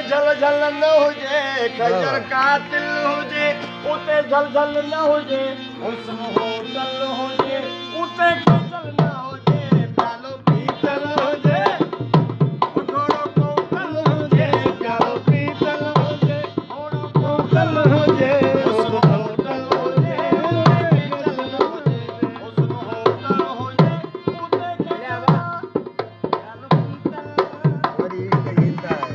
झल झल न हुजे, खजर कातिल हुजे, उते झल झल न हुजे, हुस्न होटल हुजे, उते खजल न हुजे, प्यालो पीतल हुजे, घोड़ो कोतल हुजे, प्यालो पीतल हुजे, घोड़ो कोतल हुजे, हुस्न होटल हुजे, पीतल न हुजे, हुस्न होटल हुजे, उते खजल प्यालो पीतल वरी कहिंदा है।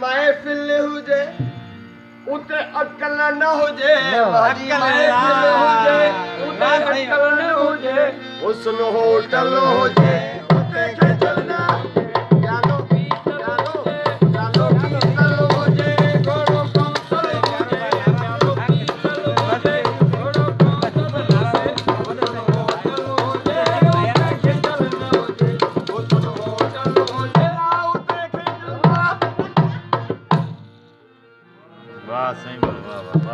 महफिल हुजे उते अकल न हुजे, महफिल हुजे उते अकल न हुजे, हुस्न होटल हुजे, उते खजल न हुजे, प्यालो प्यालो पीतल हुजे, घोड़ो कोतल हुजे, प्यालो पीतल हुजे, घोड़ो कोतल हुजे, हुस्न होटल हुजे, उते खजल न हुजे, हुस्न होटल हुजे, उते खजल वाह सही वाह वाह वाह।